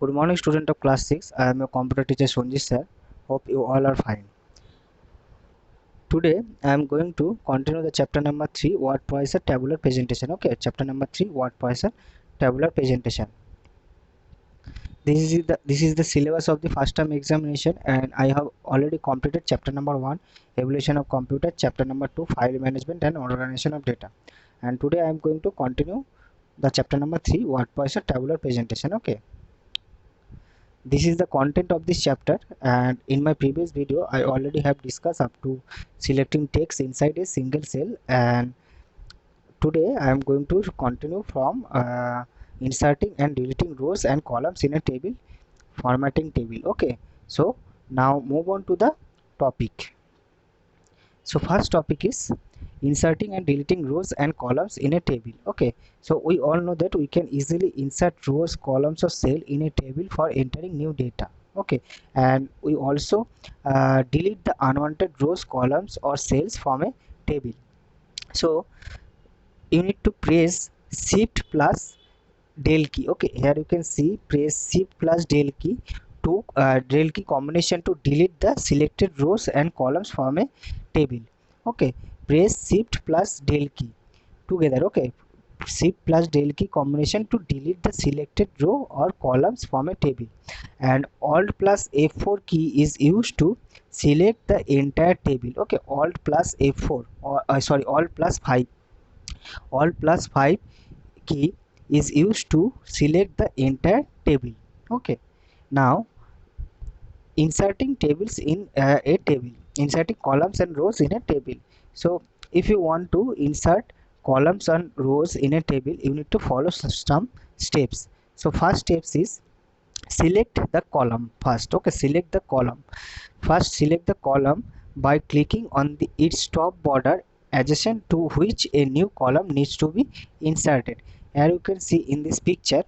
Good morning, student of class 6. I am your computer teacher Sonjit sir. Hope you all are fine. Today I am going to continue the chapter number 3, word processor tabular presentation. Okay, chapter number 3, word processor tabular presentation. This is the syllabus of the first term examination, and I have already completed chapter number 1, evaluation of computer, chapter number 2, file management and organization of data. And today I am going to continue the chapter number 3, word processor tabular presentation. Okay. This is the content of this chapter, and in my previous video I already have discussed up to selecting text inside a single cell, and today I am going to continue from inserting and deleting rows and columns in a table, formatting table. Okay, so now move on to the topic. So first topic is inserting and deleting rows and columns in a table. Okay, so we all know that we can easily insert rows, columns or cell in a table for entering new data. Okay, and we also delete the unwanted rows, columns or cells from a table. So you need to press shift plus del key. Okay, here you can see press shift plus del key to del key combination to delete the selected rows and columns from a table. Okay, press shift plus del key together. Okay, shift plus del key combination to delete the selected row or columns from a table, and alt plus F4 key is used to select the entire table. Okay, alt plus F4 or alt plus 5, alt plus 5 key is used to select the entire table. Okay, now inserting tables in a table, inserting columns and rows in a table. So if you want to insert columns and rows in a table, you need to follow some steps. So first steps is select the column first. Okay, select the column first. Select the column by clicking on its top border adjacent to which a new column needs to be inserted. Here you can see in this picture.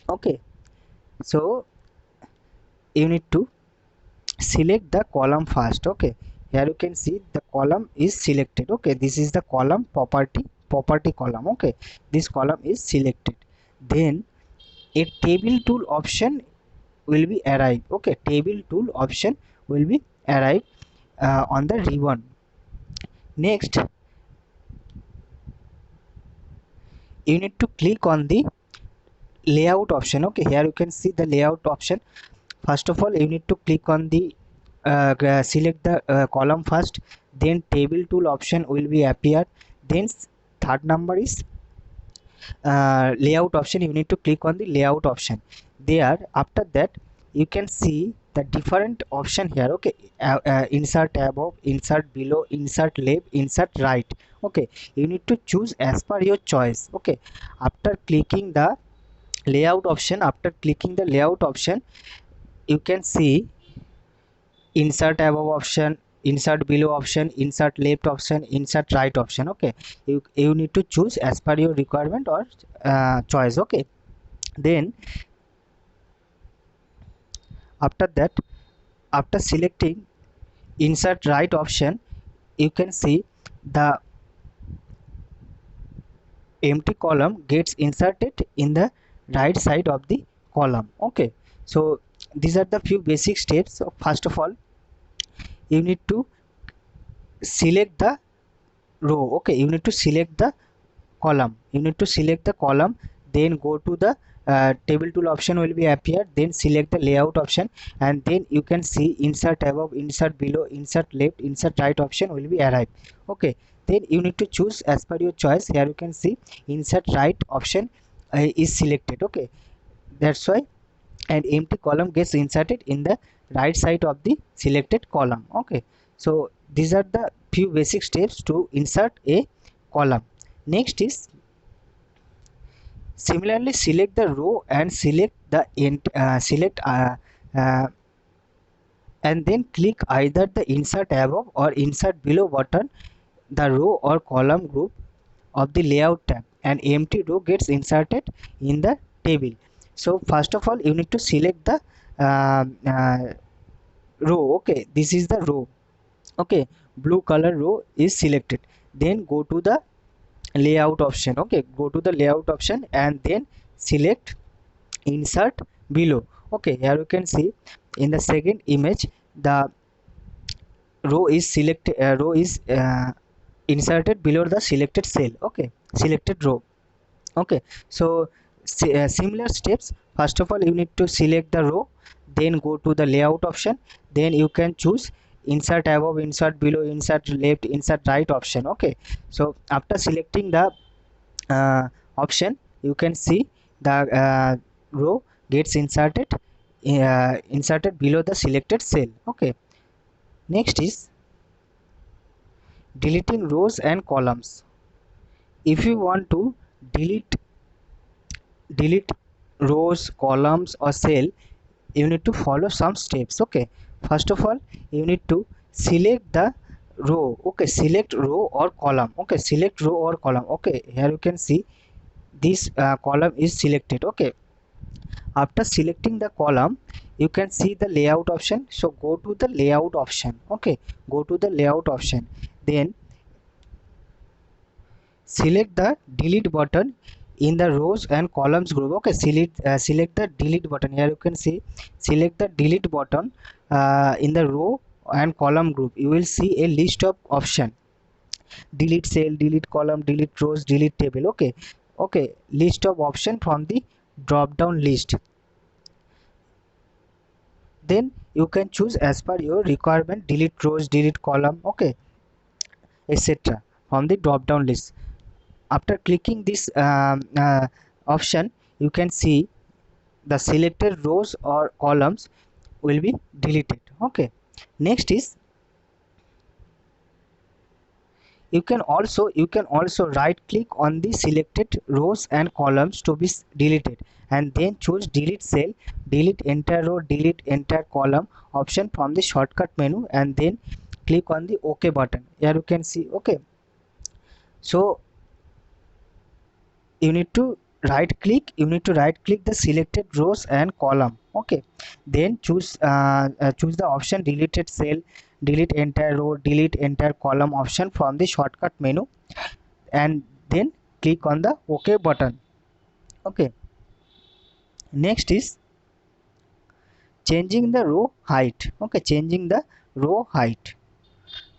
Okay, so you need to select the column first. Okay, here you can see the column is selected. Okay, this is the column property column. Okay, this column is selected. Then a table tool option will be arrived. Okay, table tool option will be arrived on the ribbon. Next you need to click on the layout option. Okay, here you can see the layout option. First of all, you need to click on the select the column first, then table tool option will be appear. Then third number is layout option. You need to click on the layout option. There, after that you can see the different option here. Okay, insert above, insert below, insert left, insert right. Okay, you need to choose as per your choice. Okay, after clicking the layout option, you can see insert above option, insert below option, insert left option, insert right option. Okay, you need to choose as per your requirement or choice. Okay, then after that, after selecting insert right option, you can see the empty column gets inserted in the right side of the column. Okay, so these are the few basic steps. So first of all, you need to select the row. Okay, you need to select the column, then go to the table tool option will be appear, then select the layout option, and then you can see insert above, insert below, insert left, insert right option will be arrive. Okay, then you need to choose as per your choice. Here you can see insert right option is selected. Okay, that's why an empty column gets inserted in the right side of the selected column. Okay, so these are the few basic steps to insert a column. Next is similarly select the row and select the and then click either the insert above or insert below button the row or column group of the layout tab. An empty row gets inserted in the table. So first of all, you need to select the uh, uh, row. Okay, this is the row. Okay, blue color row is selected. Then go to the layout option. Okay, go to the layout option and then select insert below. Okay, here you can see in the second image the row is inserted below the selected cell. Okay, selected row. Okay, so similar steps. First of all, you need to select the row, then go to the layout option, then you can choose insert above, insert below, insert left, insert right option. Okay, so after selecting the option, you can see the row gets inserted below the selected cell. Okay, next is deleting rows and columns. If you want to delete delete rows, columns or cell, you need to follow some steps. Okay, first of all, you need to select the row. Okay, select row or column. Okay, select row or column. Okay, here you can see this column is selected. Okay, after selecting the column, you can see the layout option, so go to the layout option. Okay, go to the layout option, then select the delete button in the rows and columns group. Okay, select the delete button. Here you can see select the delete button in the row and column group. You will see a list of option: delete cell, delete column, delete rows, delete table. Okay, okay, list of option from the drop down list. Then you can choose as per your requirement: delete rows, delete column, okay, etc. from the drop down list. After clicking this option, you can see the selected rows or columns will be deleted. Okay, next is you can also right click on the selected rows and columns to be deleted, and then choose delete cell, delete entire row, delete entire column option from the shortcut menu, and then click on the OK button. Here you can see. Okay, so you need to right click the selected rows and column. Okay, then choose the option deleted cell, delete entire row, delete entire column option from the shortcut menu, and then click on the OK button. Okay, next is changing the row height. Okay, changing the row height.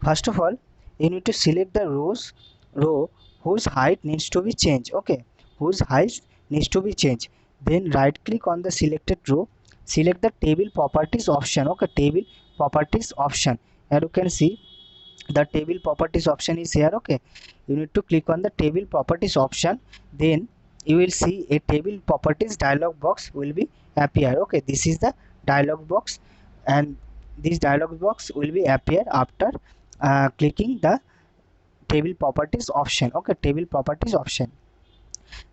First of all, you need to select the row whose height needs to be changed. Okay, whose height needs to be changed. Then right click on the selected row, select the table properties option. Okay, table properties option. Here you can see the table properties option is here. Okay, you need to click on the table properties option, then you will see a table properties dialog box will be appear. Okay, this is the dialog box, and this dialog box will be appear after clicking the table properties option. Okay, table properties option,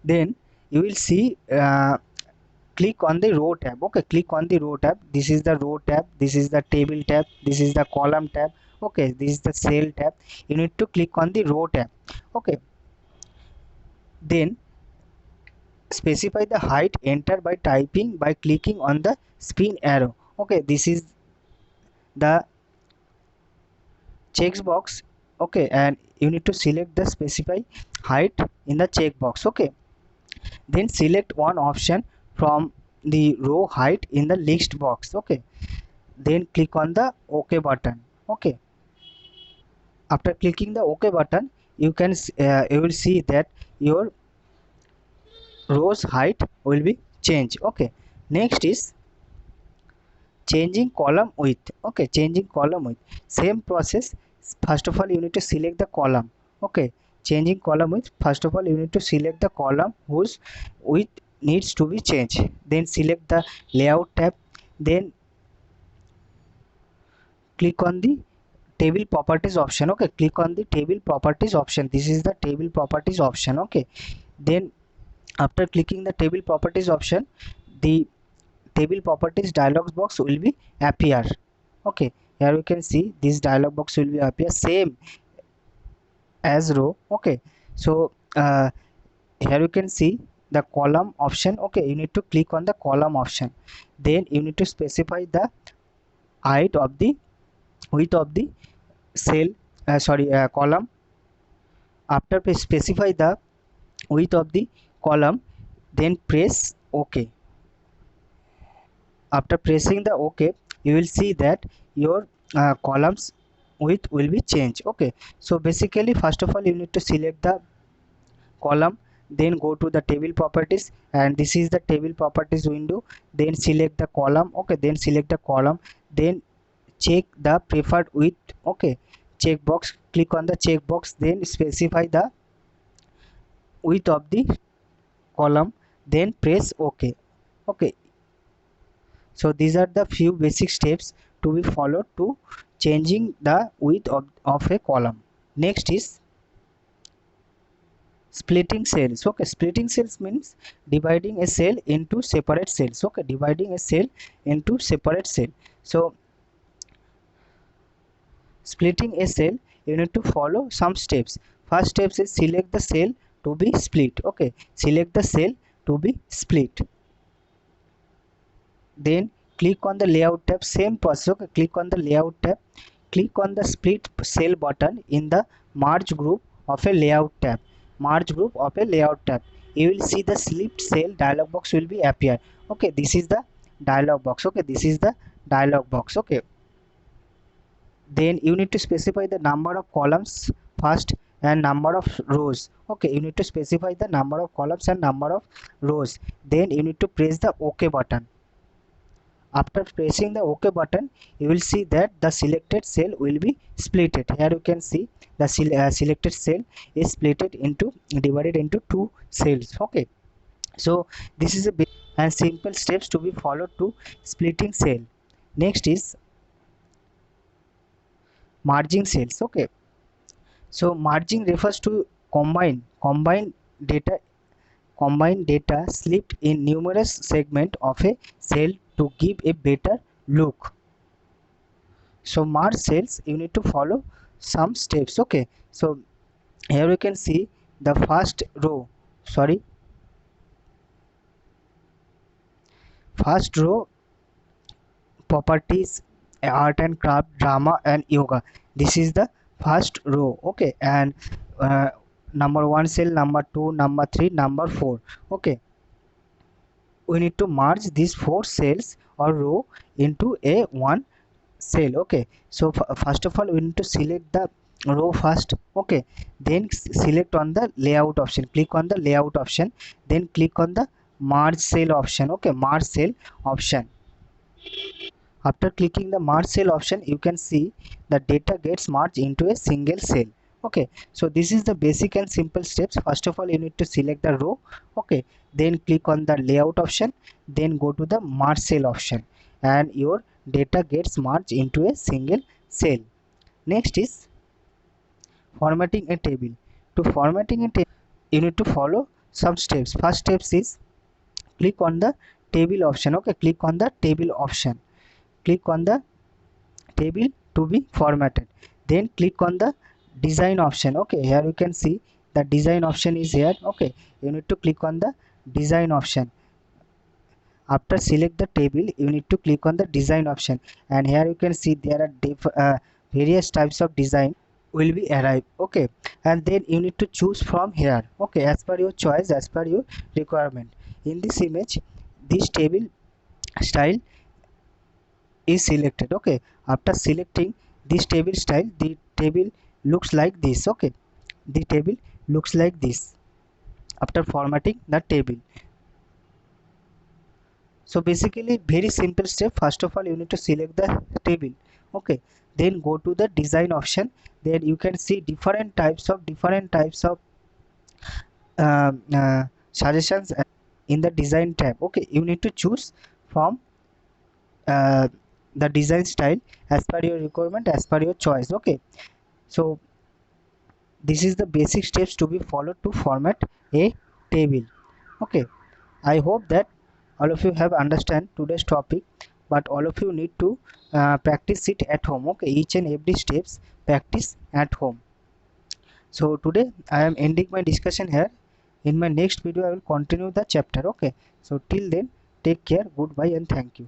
then you will see click on the row tab. Okay, click on the row tab. This is the row tab, this is the table tab, this is the column tab. Okay, this is the cell tab. You need to click on the row tab. Okay, then specify the height, enter by typing by clicking on the spin arrow. Okay, this is the checkbox. Okay, and you need to select the specify height in the checkbox. Okay, then select one option from the row height in the list box. Okay, then click on the OK button. Okay, after clicking the OK button, you will see that your rows height will be changed. Okay, next is changing column width. Okay, changing column width, same process. First of all, you need to select the column. Okay, changing column width, first of all you need to select the column whose width needs to be changed, then select the layout tab, then click on the table properties option. Okay, click on the table properties option. This is the table properties option. Okay, then after clicking the table properties option, the table properties dialog box will be appear. Okay, here you can see this dialog box will be appear same as row. Okay, so here you can see the column option. Okay, you need to click on the column option, then you need to specify the height of the width of the cell, column. After specify the width of the column, then press OK. After pressing the OK, you will see that your columns width will be changed. Okay, so basically first of all you need to select the column, then go to the table properties, and this is the table properties window. Then select the column. Okay, then select the column, then check the preferred width. Okay, checkbox, click on the checkbox, then specify the width of the column, then press OK. Okay, so these are the few basic steps to be followed to changing the width of a column. Next is splitting cells. Okay, splitting cells means dividing a cell into separate cells. Okay, dividing a cell into separate cell. So splitting a cell, you need to follow some steps. First steps is select the cell to be split. Okay, select the cell to be split, then click on the layout tab, same process. Okay, click on the layout tab, click on the split cell button in the merge group of a layout tab. Merge group of a layout tab, you will see the split cell dialog box will be appear. Okay, this is the dialog box. Okay, this is the dialog box. Okay, then you need to specify the number of columns first and number of rows. Okay, you need to specify the number of columns and number of rows, then you need to press the OK button. After pressing the OK button, you will see that the selected cell will be splitted. Here you can see the selected cell is splitted into, divided into two cells. Okay, so this is a big and simple steps to be followed to splitting cell. Next is merging cells. Okay, so merging refers to combine data combine data slipped in numerous segments of a cell to give a better look. So merge cells, you need to follow some steps. Okay, so here you can see the first row properties, art and craft, drama and yoga. This is the first row. Okay, and number 1 cell, number 2, number 3, number 4. Okay, we need to merge these 4 cells or row into a one cell. Okay, so first of all we need to select the row first. Okay, then select on the layout option, click on the layout option, then click on the merge cell option. Okay, merge cell option. After clicking the merge cell option, you can see the data gets merged into a single cell. Okay, so this is the basic and simple steps. First of all you need to select the row. Okay, then click on the layout option, then go to the merge cell option, and your data gets merged into a single cell. Next is formatting a table. To formatting a table, you need to follow some steps. First steps is click on the table option. Okay, click on the table option, click on the table to be formatted, then click on the design option. Okay, here you can see the design option is here. Okay, you need to click on the design option. After select the table, you need to click on the design option, and here you can see there are various types of design will be arrived. Okay, and then you need to choose from here. Okay, as per your choice, as per your requirement. In this image, this table style is selected. Okay, after selecting this table style, the table looks like this. Okay, the table looks like this after formatting the table. So basically very simple step. First of all you need to select the table. Okay, then go to the design option, then you can see different types of suggestions in the design tab. Okay, you need to choose from uh, the design style as per your requirement, as per your choice. Okay, so this is the basic steps to be followed to format a table. Okay, I hope that all of you have understand today's topic, but all of you need to practice it at home. Okay, each and every steps practice at home. So today I am ending my discussion here. In my next video I will continue the chapter. Okay, so till then, take care, goodbye and thank you.